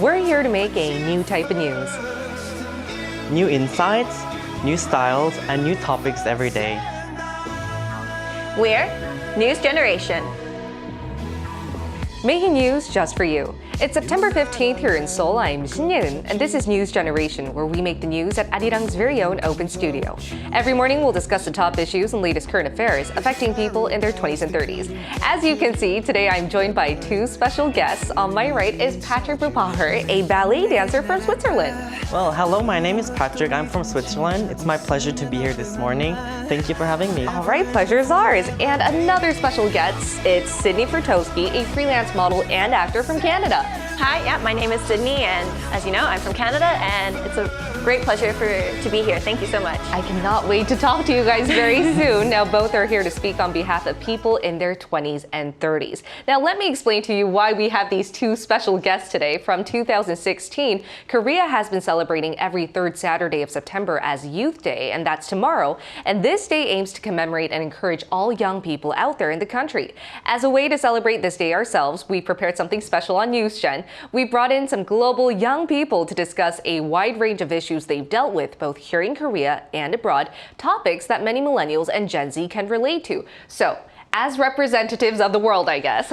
We're here to make a new type of news. New insights, new styles, and new topics every day. We're News Generation. Making news just for you. It's September 15th here in Seoul. I'm Shin-Yun, and this is News Generation, where we make the news at Arirang's very own open studio. Every morning, we'll discuss the top issues and latest current affairs affecting people in their 20s and 30s. As you can see, today I'm joined by two special guests. On my right is Patrick Bupacher, a ballet dancer from Switzerland. Well, hello, my name is Patrick. I'm from Switzerland. It's my pleasure to be here this morning. Thank you for having me. All right, pleasure is ours. And another special guest, it's Sydney Fertowski, a freelance model and actor from Canada. Hi, my name is Sydney, and as you know, I'm from Canada, and it's a great pleasure to be here. Thank you so much. I cannot wait to talk to you guys very soon. Now, both are here to speak on behalf of people in their 20s and 30s. Now, let me explain to you why we have these two special guests today. From 2016, Korea has been celebrating every third Saturday of September as Youth Day, and that's tomorrow. And this day aims to commemorate and encourage all young people out there in the country. As a way to celebrate this day ourselves, we prepared something special on NewsGen. We brought in some global young people to discuss a wide range of issues they've dealt with both here in Korea and abroad, topics that many millennials and Gen Z can relate to. So, as representatives of the world, I guess,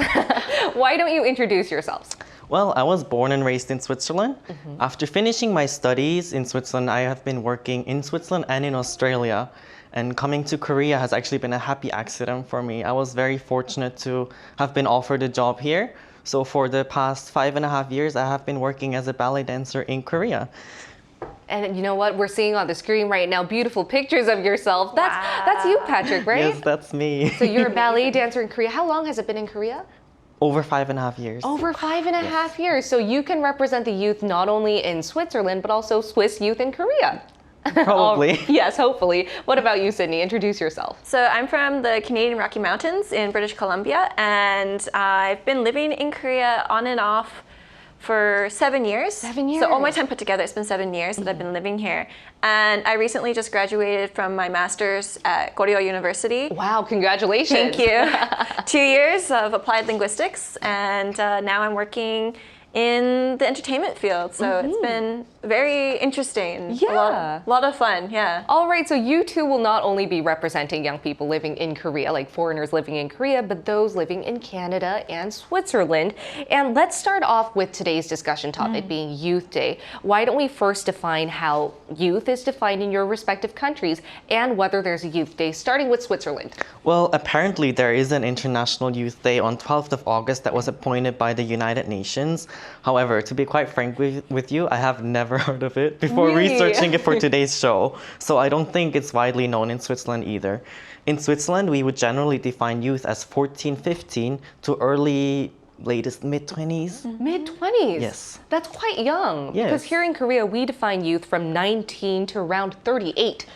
why don't you introduce yourselves? Well, I was born and raised in Switzerland. After finishing my studies in Switzerland, I have been working in Switzerland and in Australia. And coming to Korea has actually been a happy accident for me. I was very fortunate to have been offered a job here. So for the past 5.5 years, I have been working as a ballet dancer in Korea. And you know what? We're seeing on the screen right now beautiful pictures of yourself. That's you, Patrick, right? Yes, that's me. So you're a ballet dancer in Korea. How long has it been in Korea? Over 5.5 years. Over 5.5 years. So you can represent the youth not only in Switzerland, but also Swiss youth in Korea. Probably. Yes, hopefully. What about you, Sydney? Introduce yourself. So I'm from the Canadian Rocky Mountains in British Columbia, and I've been living in Korea on and off for 7 years. 7 years. So all my time put together, it's been 7 years that I've been living here. And I recently just graduated from my master's at Goryeo University. Wow, congratulations. Thank you. 2 years of applied linguistics, and now I'm working in the entertainment field. So it's been very interesting. Yeah. A lot of fun, yeah. All right, so you two will not only be representing young people living in Korea, like foreigners living in Korea, but those living in Canada and Switzerland. And let's start off with today's discussion topic being Youth Day. Why don't we first define how youth is defined in your respective countries and whether there's a Youth Day, starting with Switzerland. Well, apparently there is an International Youth Day on 12th of August that was appointed by the United Nations. However, to be quite frank with you, I have never heard of it before Really? researching it for today's show. So I don't think it's widely known in Switzerland either. In Switzerland, we would generally define youth as 14, 15 to latest mid-20s. Mid-20s? Yes. That's quite young. Yes. Because here in Korea, we define youth from 19 to around 38.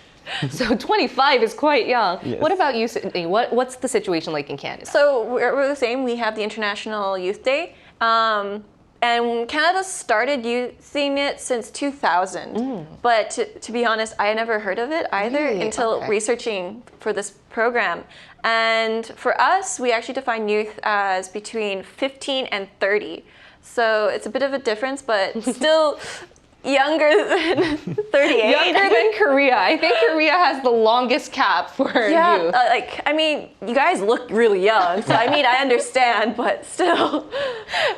So 25 is quite young. Yes. What about you, Sydney? What's the situation like in Canada? So we're the same. We have the International Youth Day. And Canada started using it since 2000. But to be honest, I had never heard of it either Really? until Okay. researching for this program. And for us, we actually define youth as between 15 and 30. So it's a bit of a difference, but still younger than 38. Younger than Korea. I think Korea has the longest cap for youth. I mean, you guys look really young, so I mean, I understand, but still.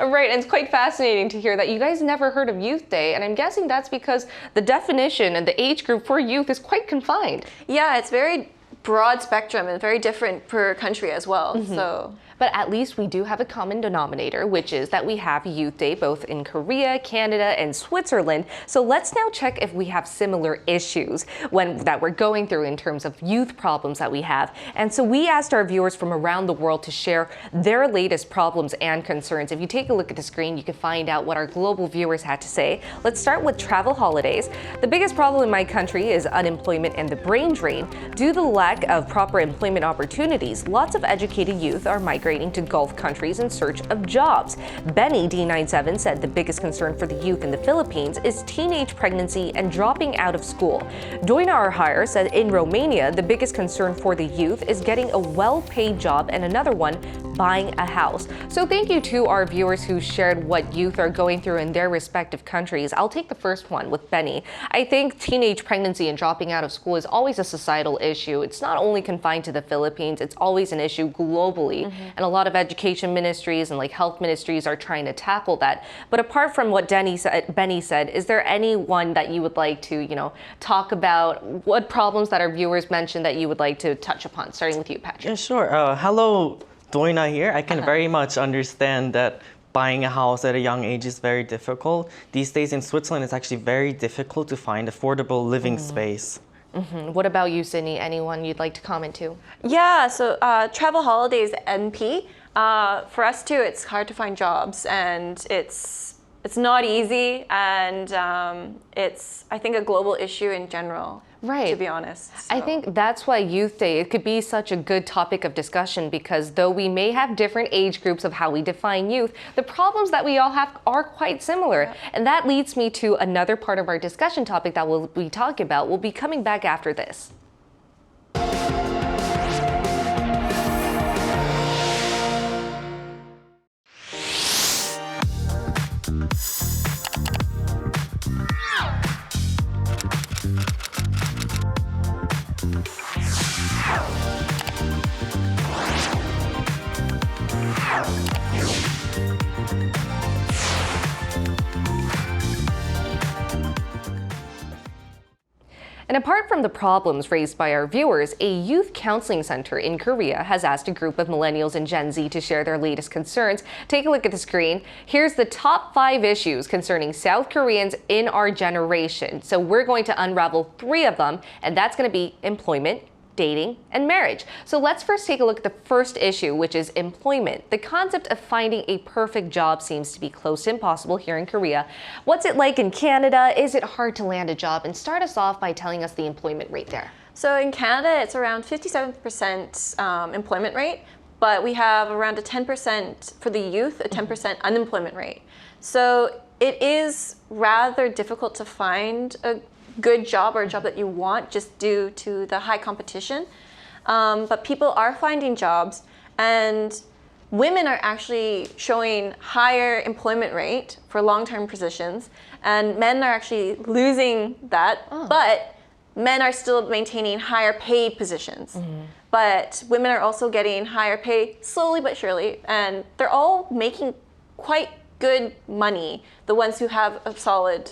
Right, and it's quite fascinating to hear that you guys never heard of Youth Day, and I'm guessing that's because the definition and the age group for youth is quite confined. Yeah, it's very broad spectrum and very different per country as well. So. But at least we do have a common denominator, which is that we have Youth Day both in Korea, Canada, and Switzerland. So let's now check if we have similar issues that we're going through in terms of youth problems that we have. And so we asked our viewers from around the world to share their latest problems and concerns. If you take a look at the screen, you can find out what our global viewers had to say. Let's start with travel holidays. The biggest problem in my country is unemployment and the brain drain. Due to the lack of proper employment opportunities, lots of educated youth are migrating migrating to Gulf countries in search of jobs. Benny, D97, said the biggest concern for the youth in the Philippines is teenage pregnancy and dropping out of school. Doina Arhire said in Romania, the biggest concern for the youth is getting a well-paid job, and another one, buying a house. So thank you to our viewers who shared what youth are going through in their respective countries. I'll take the first one with Benny. I think teenage pregnancy and dropping out of school is always a societal issue. It's not only confined to the Philippines, it's always an issue globally. And a lot of education ministries and health ministries are trying to tackle that. But apart from what Benny said, is there anyone that you would like to, talk about? What problems that our viewers mentioned that you would like to touch upon? Starting with you, Patrick. Yeah, sure. Hello, Doina here. I can very much understand that buying a house at a young age is very difficult. These days in Switzerland, it's actually very difficult to find affordable living space. What about you, Sydney? Anyone you'd like to comment to? Yeah, so travel holidays NP. For us too, it's hard to find jobs, and it's not easy, and it's, I think, a global issue in general. Right. To be honest. I think that's why Youth Day, it could be such a good topic of discussion, because though we may have different age groups of how we define youth, the problems that we all have are quite similar. Yeah. And that leads me to another part of our discussion topic that we'll be talking about. We'll be coming back after this. And apart from the problems raised by our viewers, a youth counseling center in Korea has asked a group of millennials and Gen Z to share their latest concerns. Take a look at the screen. Here's the top 5 issues concerning South Koreans in our generation. So we're going to unravel 3 of them, and that's going to be employment, dating, and marriage. So let's first take a look at the first issue, which is employment. The concept of finding a perfect job seems to be close to impossible here in Korea. What's it like in Canada? Is it hard to land a job? And start us off by telling us the employment rate there. So in Canada, it's around 57% employment rate, but we have around a 10% for the youth, a 10% unemployment rate. So it is rather difficult to find a good job or a job that you want, just due to the high competition. But people are finding jobs, and women are actually showing higher employment rate for long-term positions, and men are actually losing that, but men are still maintaining higher paid positions. But women are also getting higher pay slowly but surely, and they're all making quite good money, the ones who have a solid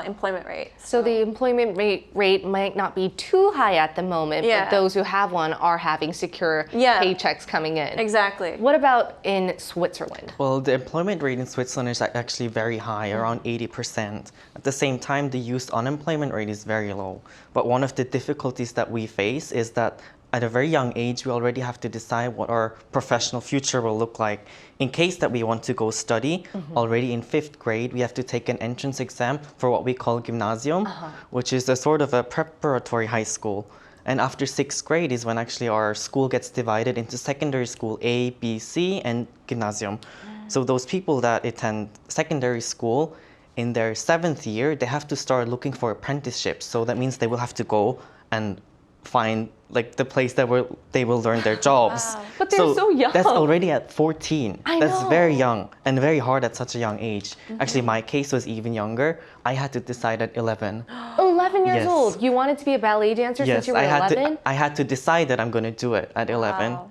employment rate. So the employment rate might not be too high at the moment, but those who have one are having secure paychecks coming in. Exactly. What about in Switzerland? Well, the employment rate in Switzerland is actually very high, around 80%. At the same time, the youth unemployment rate is very low. But one of the difficulties that we face is that at a very young age, we already have to decide what our professional future will look like. In case that we want to go study, already in 5th grade, we have to take an entrance exam for what we call gymnasium, which is a sort of a preparatory high school. And after 6th grade is when actually our school gets divided into secondary school A, B, C, and gymnasium. So those people that attend secondary school, in their 7th year, they have to start looking for apprenticeships. So that means they will have to go and find the place that they will learn their jobs. Wow. But they're so young. That's already at 14. I That's know. very young and very hard at such a young age. Actually, my case was even younger. I had to decide at 11. 11 years Yes. old. You wanted to be a ballet dancer since you were 11? I had to decide that I'm going to do it at 11. Wow.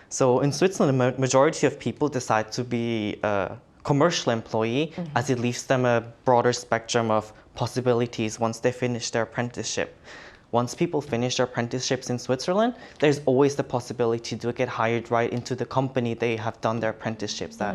So in Switzerland, the majority of people decide to be a commercial employee, as it leaves them a broader spectrum of possibilities once they finish their apprenticeship. Once people finish their apprenticeships in Switzerland, there's always the possibility to get hired right into the company they have done their apprenticeships at.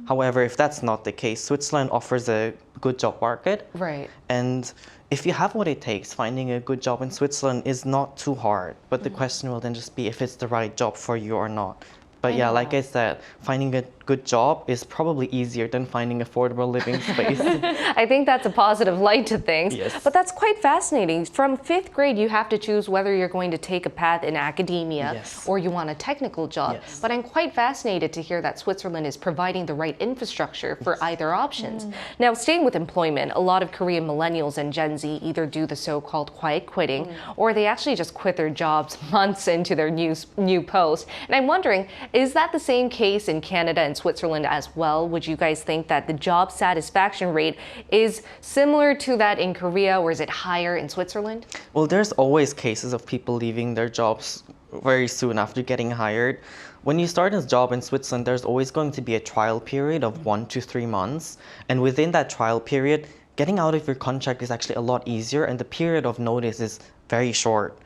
However, if that's not the case, Switzerland offers a good job market. Right. And if you have what it takes, finding a good job in Switzerland is not too hard. But the question will then just be if it's the right job for you or not. But yeah, like I said, finding a good job is probably easier than finding affordable living space. I think that's a positive light to things. Yes. But that's quite fascinating. From 5th grade, you have to choose whether you're going to take a path in academia Yes. or you want a technical job. Yes. But I'm quite fascinated to hear that Switzerland is providing the right infrastructure for either options. Now, staying with employment, a lot of Korean millennials and Gen Z either do the so-called quiet quitting or they actually just quit their jobs months into their new post. And I'm wondering, is that the same case in Canada and Switzerland as well? Would you guys think that the job satisfaction rate is similar to that in Korea, or is it higher in Switzerland? Well, there's always cases of people leaving their jobs very soon after getting hired. When you start a job in Switzerland, there's always going to be a trial period of 1 to 3 months. And within that trial period, getting out of your contract is actually a lot easier and the period of notice is very short.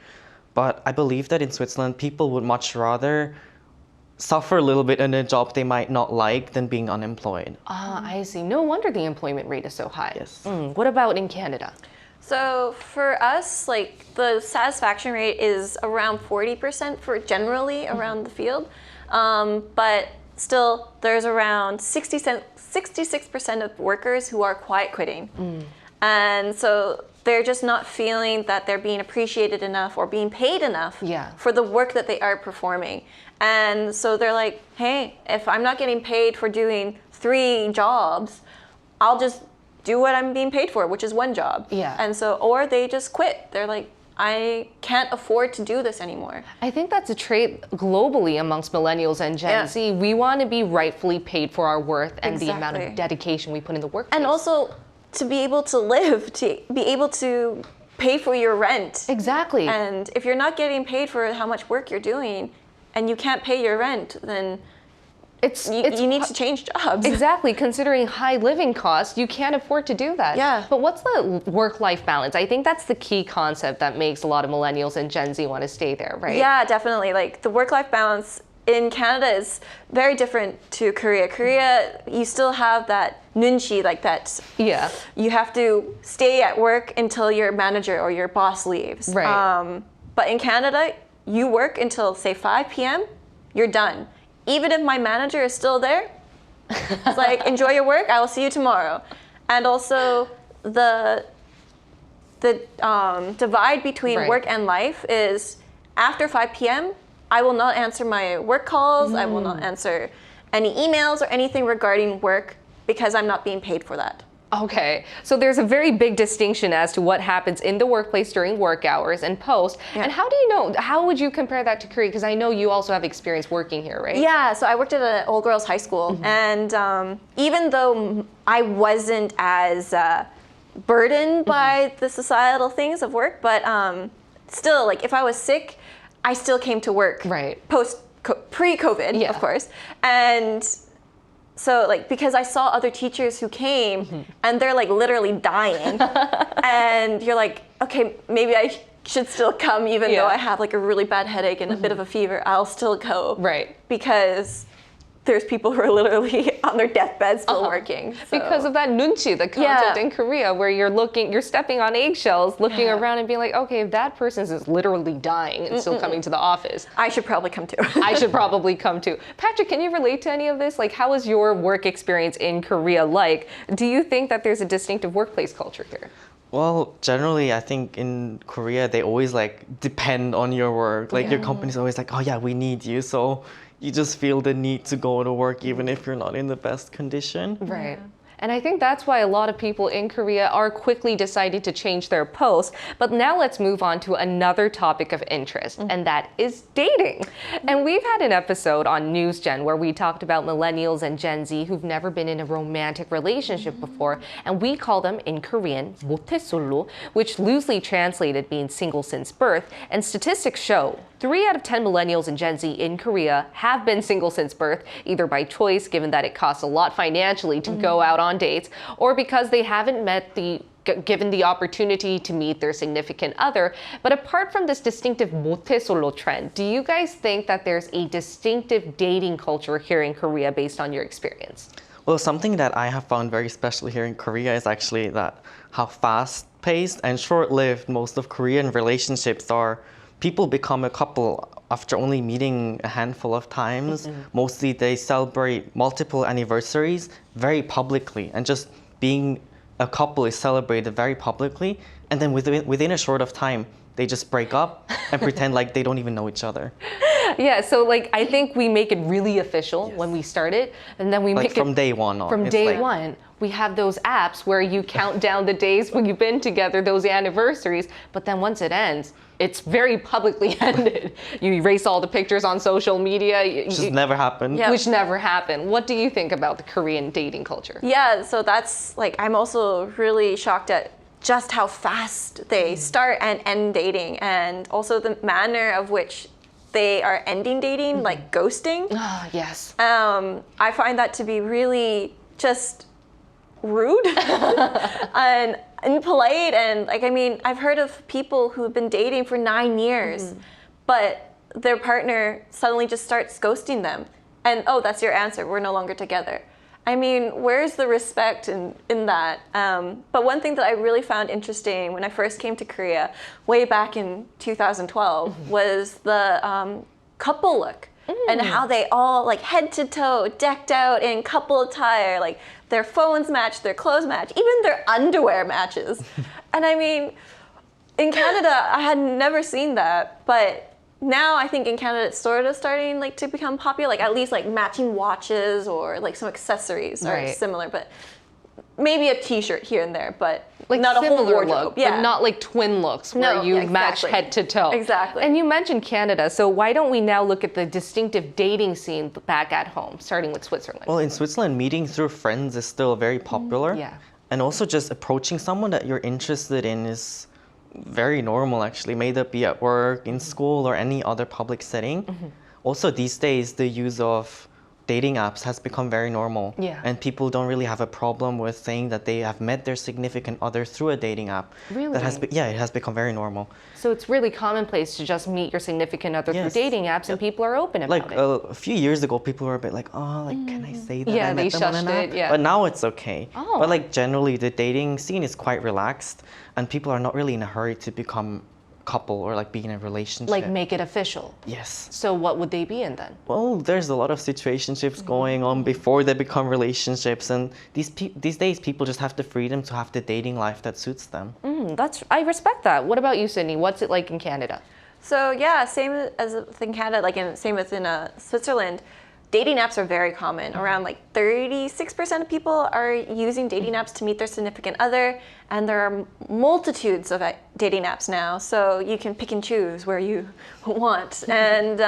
But I believe that in Switzerland, people would much rather suffer a little bit in a job they might not like than being unemployed. Ah, I see. No wonder the employment rate is so high. Yes. What about in Canada? So for us, like the satisfaction rate is around 40% for generally around the field. But still, there's around 66% of workers who are quiet quitting. And so they're just not feeling that they're being appreciated enough or being paid enough for the work that they are performing. And so they're like, hey, if I'm not getting paid for doing 3 jobs, I'll just do what I'm being paid for, which is 1 job. Yeah. And so, or they just quit. They're like, I can't afford to do this anymore. I think that's a trait globally amongst millennials and Gen Z. We want to be rightfully paid for our worth and the amount of dedication we put in the workplace. And also to be able to live, to be able to pay for your rent. Exactly. And if you're not getting paid for how much work you're doing and you can't pay your rent, then you need to change jobs. Exactly. Considering high living costs, you can't afford to do that. Yeah. But what's the work-life balance? I think that's the key concept that makes a lot of millennials and Gen Z want to stay there, right? Yeah, definitely. Like the work-life balance in Canada is very different to Korea. Korea, you still have that nunchi, like that. Yeah. You have to stay at work until your manager or your boss leaves. Right. But in Canada, you work until say 5 p.m., you're done. Even if my manager is still there, it's like, enjoy your work, I will see you tomorrow. And also the divide between work and life is after 5 p.m., I will not answer my work calls, I will not answer any emails or anything regarding work because I'm not being paid for that. Okay, so there's a very big distinction as to what happens in the workplace during work hours and post. Yeah. And how do you know, how would you compare that to Korea? Because I know you also have experience working here, right? Yeah, so I worked at an all girls high school. And even though I wasn't as burdened by the societal things of work, but still, like if I was sick, I still came to work. Right. Pre-COVID, of course. And so like, because I saw other teachers who came and they're like literally dying and you're like, okay, maybe I should still come even though I have like a really bad headache and a bit of a fever, I'll still go. Right. Because there's people who are literally on their deathbed still working. So. Because of that nunchi, the concept in Korea, where you're stepping on eggshells, looking around and being like, okay, if that person is literally dying and still coming to the office, I should probably come too. I should probably come too. Patrick, can you relate to any of this? Like, how was your work experience in Korea like? Do you think that there's a distinctive workplace culture here? Well, generally, I think in Korea, they always like depend on your work. Like your company's always like, oh yeah, we need you. So you just feel the need to go to work even if you're not in the best condition. Right. And I think that's why a lot of people in Korea are quickly deciding to change their posts. But now let's move on to another topic of interest, and that is dating. And we've had an episode on NewsGen where we talked about millennials and Gen Z who've never been in a romantic relationship before, and we call them in Korean 모태솔로, which loosely translated means single since birth. And statistics show 3 out of 10 millennials and Gen Z in Korea have been single since birth, either by choice, given that it costs a lot financially to go out on dates, or because they haven't given the opportunity to meet their significant other. But apart from this distinctive 모태솔로 trend, do you guys think that there's a distinctive dating culture here in Korea based on your experience? Well, something that I have found very special here in Korea is actually that how fast-paced and short-lived most of Korean relationships are. people become a couple after only meeting a handful of times. Mostly they celebrate multiple anniversaries very publicly, and just being a couple is celebrated very publicly. And then within a short of time, they just break up and pretend like they don't even know each other. Yeah, so like I think we make it really official when we start it, and then we Like make from it day one on. from It's day like- one. We have those apps where you count down the days when you've been together, those anniversaries, but then once it ends, it's very publicly ended. You erase all the pictures on social media. Just never happened. Yeah. Which never happened. What do you think about the Korean dating culture? Yeah, so that's like, I'm also really shocked at just how fast they start and end dating, and also the manner of which they are ending dating, like ghosting. Ah, yes. I find that to be really just rude and impolite. And like, I mean, I've heard of people who've been dating for 9 years, but their partner suddenly just starts ghosting them. And oh, that's your answer. We're no longer together. I mean, where's the respect in that? But one thing that I really found interesting when I first came to Korea, way back in 2012, was the couple look. And how they all, like, head to toe, decked out in couple attire, like their phones match, their clothes match, even their underwear matches. And I mean, in Canada, I had never seen that, but now I think in Canada it's sort of starting like to become popular, like at least like matching watches or like some accessories are Right. similar, but maybe a t-shirt here and there, but Like not a whole similar wardrobe. look, but not like twin looks where No, you yeah, match exactly. head to toe. Exactly. And you mentioned Canada, so why don't we now look at the distinctive dating scene back at home, starting with Switzerland? Well, in Switzerland, meeting through friends is still very popular. Yeah. And also just approaching someone that you're interested in is very normal, actually, may that be at work, in school, or any other public setting. Also, these days, the use of dating apps has become very normal. Yeah. And people don't really have a problem with saying that they have met their significant other through a dating app. Really? That has yeah, it has become very normal. So it's really commonplace to just meet your significant other Yes. through dating apps, and people are open about Like it. a few years ago, people were a bit like, oh, like, can I say that? Yeah, I they met them on shushed an it, app? yeah. But now it's okay. Oh. But like generally, the dating scene is quite relaxed, and people are not really in a hurry to become a couple or like be in a relationship. Like make it official. Yes. So what would they be in then? Well, there's a lot of situationships going on before they become relationships, and these days people just have the freedom to have the dating life that suits them. I respect that. What about you, Sydney? What's it like in Canada? So yeah, same as in Canada, like same as in Switzerland. Dating apps are very common. Around like 36% of people are using dating apps to meet their significant other, and there are multitudes of dating apps now. So you can pick and choose where you want. And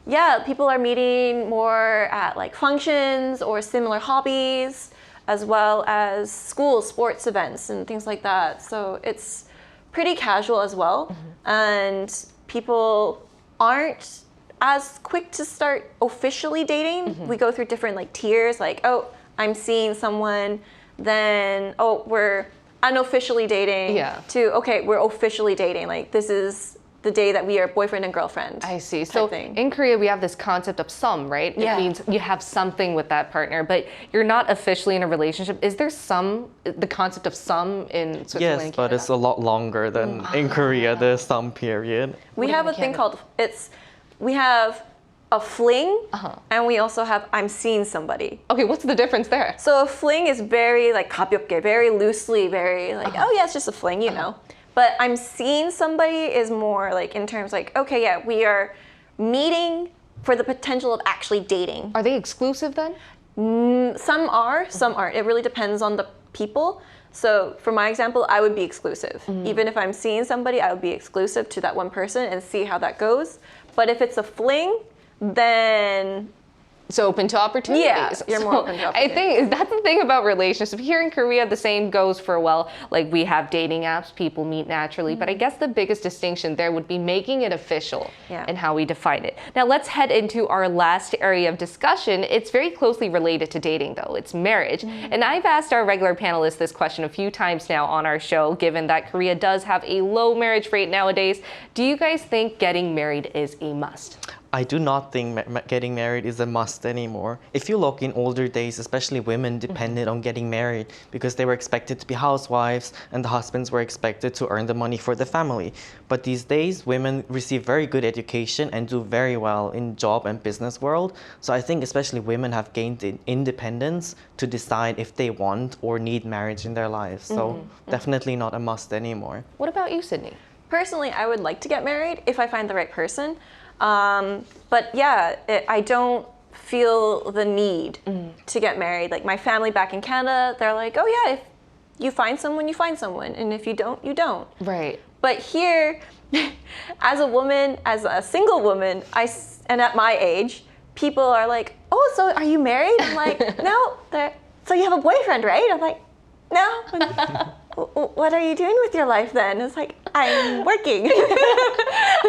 yeah, people are meeting more at like functions or similar hobbies, as well as school sports events and things like that. So it's pretty casual as well, and people aren't as quick to start officially dating. We go through different like tiers, like, oh, I'm seeing someone, then oh, we're unofficially dating, Yeah. to okay, we're officially dating, like this is the day that we are boyfriend and girlfriend. I see. type So thing. in Korea, we have this concept of some, right? Yeah. It means you have something with that partner, but you're not officially in a relationship. Is there the concept of some in Switzerland Yes, and but Canada? it's a lot longer than in Korea, the sum period. We What have about a thing Canada? called we have a fling, Uh-huh. and we also have I'm seeing somebody. Okay, what's the difference there? So a fling is very like 가볍게, very loosely, very like, oh yeah, it's just a fling, you know. But I'm seeing somebody is more like in terms like, okay, yeah, we are meeting for the potential of actually dating. Are they exclusive then? Some are, some aren't. It really depends on the people. So for my example, I would be exclusive. Even if I'm seeing somebody, I would be exclusive to that one person and see how that goes. But if it's a fling, then It's open to opportunities. Yeah, you're more open to I think that's the thing about relationships. Here in Korea, the same goes for, well, like we have dating apps, people meet naturally, but I guess the biggest distinction there would be making it official Yeah. and how we define it. Now let's head into our last area of discussion. It's very closely related to dating though, it's marriage. And I've asked our regular panelists this question a few times now on our show, given that Korea does have a low marriage rate nowadays. Do you guys think getting married is a must? I do not think getting married is a must anymore. If you look in older days, especially women depended on getting married because they were expected to be housewives and the husbands were expected to earn the money for the family. But these days, women receive very good education and do very well in job and business world. So I think especially women have gained independence to decide if they want or need marriage in their lives. So definitely not a must anymore. What about you, Sydney? Personally, I would like to get married if I find the right person. But yeah, I don't feel the need to get married. Like my family back in Canada, they're like, oh yeah, if you find someone, you find someone. And if you don't, you don't. Right. But here, as a woman, as a single woman, and at my age, people are like, oh, so are you married? I'm like, no. So you have a boyfriend, right? I'm like, no. What are you doing with your life then? It's like, I'm working.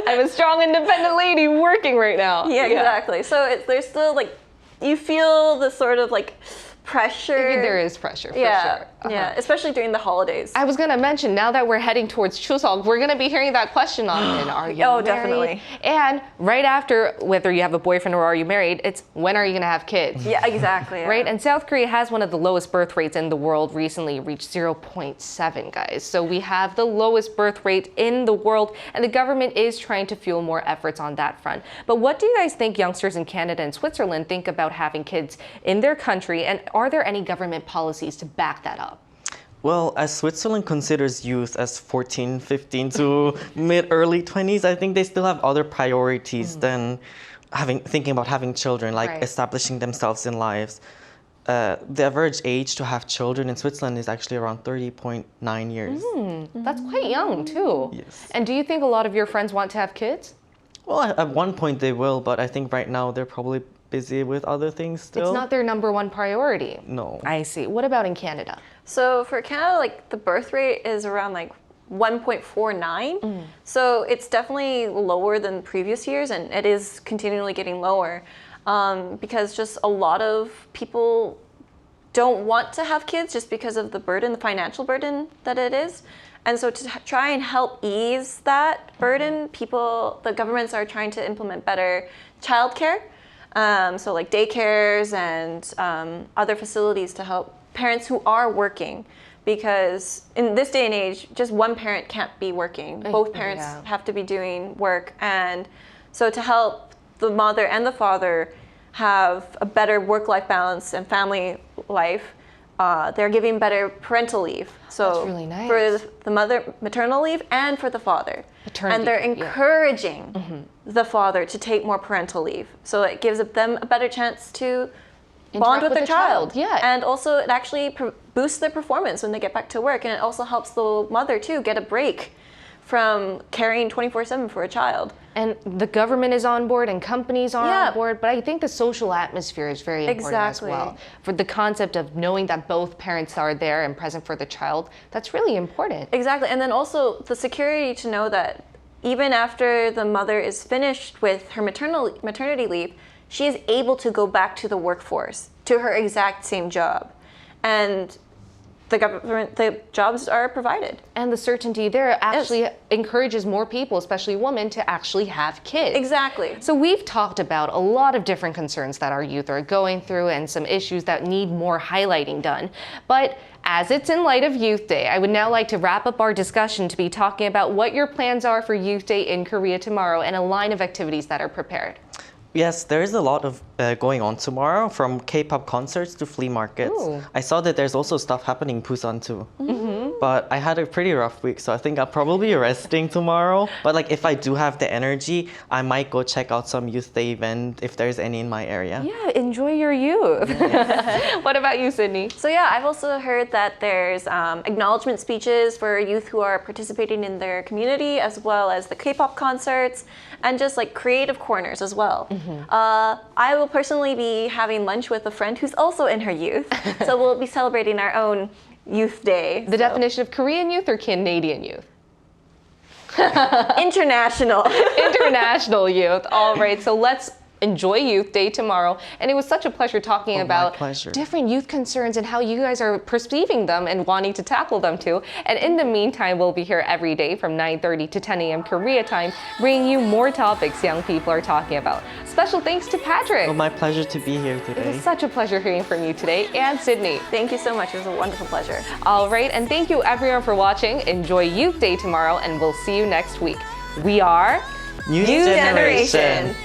I'm a strong, independent lady working right now. Yeah, exactly. So there's still like, you feel the sort of like pressure. There is pressure, for yeah, sure. Yeah, especially during the holidays. I was going to mention, now that we're heading towards Chuseok, we're going to be hearing that question often. Are you married? Definitely. And right after, whether you have a boyfriend or are you married, it's when are you going to have kids? Yeah, exactly. Yeah. Right? And South Korea has one of the lowest birth rates in the world, recently reached 0.7, guys. So we have the lowest birth rate in the world, and the government is trying to fuel more efforts on that front. But what do you guys think youngsters in Canada and Switzerland think about having kids in their country, and are there any government policies to back that up? Well, as Switzerland considers youth as 14, 15 to mid-early 20s, I think they still have other priorities than thinking about having children, like establishing themselves in lives. The average age to have children in Switzerland is actually around 30.9 years. That's quite young, too. Yes. And do you think a lot of your friends want to have kids? Well, at one point they will, but I think right now they're probably busy with other things still. It's not their number one priority. No. I see. What about in Canada? So for Canada, like the birth rate is around like 1.49. So it's definitely lower than previous years, and it is continually getting lower because just a lot of people don't want to have kids just because of the burden, the financial burden that it is. And so to try and help ease that burden, the governments are trying to implement better childcare. So like daycares and other facilities to help parents who are working, because in this day and age, just one parent can't be working. Both parents have to be doing work. And so to help the mother and the father have a better work-life balance and family life, they're giving better parental leave. So that's really nice. For the mother, maternal leave, and for the father. And they're encouraging the father to take more parental leave. So it gives them a better chance to bond with their child. Yeah. And also it actually boosts their performance when they get back to work. And it also helps the mother too get a break from carrying 24/7 for a child. And the government is on board and companies are on board, but I think the social atmosphere is very important as well. For the concept of knowing that both parents are there and present for the child, that's really important. Exactly. And then also the security to know that even after the mother is finished with her maternity leave, she is able to go back to the workforce, to her exact same job. And the jobs are provided. And the certainty there actually encourages more people, especially women, to actually have kids. Exactly. So we've talked about a lot of different concerns that our youth are going through and some issues that need more highlighting done. But as it's in light of Youth Day, I would now like to wrap up our discussion to be talking about what your plans are for Youth Day in Korea tomorrow and a line of activities that are prepared. Yes, there is a lot of going on tomorrow, from K-pop concerts to flea markets. Ooh. I saw that there's also stuff happening in Busan too. But I had a pretty rough week, so I think I'll probably be resting tomorrow. But like if I do have the energy, I might go check out some Youth Day event if there's any in my area. Yeah, enjoy your youth. What about you, Sydney? So yeah, I've also heard that there's acknowledgement speeches for youth who are participating in their community, as well as the K-pop concerts, and just like creative corners as well. I will personally be having lunch with a friend who's also in her youth. So we'll be celebrating our own Youth Day. The definition of Korean youth or Canadian youth? International. International youth. All right, so let's enjoy Youth Day tomorrow. And it was such a pleasure talking about pleasure. different youth concerns and how you guys are perceiving them and wanting to tackle them too. And in the meantime, we'll be here every day from 9:30 to 10 a.m. Korea time, bringing you more topics young people are talking about. Special thanks to Patrick. Well, my pleasure to be here It today. was such a pleasure hearing from you today, and Sydney. Thank you so much. It was a wonderful pleasure. All right, and thank you everyone for watching. Enjoy Youth Day tomorrow, and we'll see you next week. We are New Generation.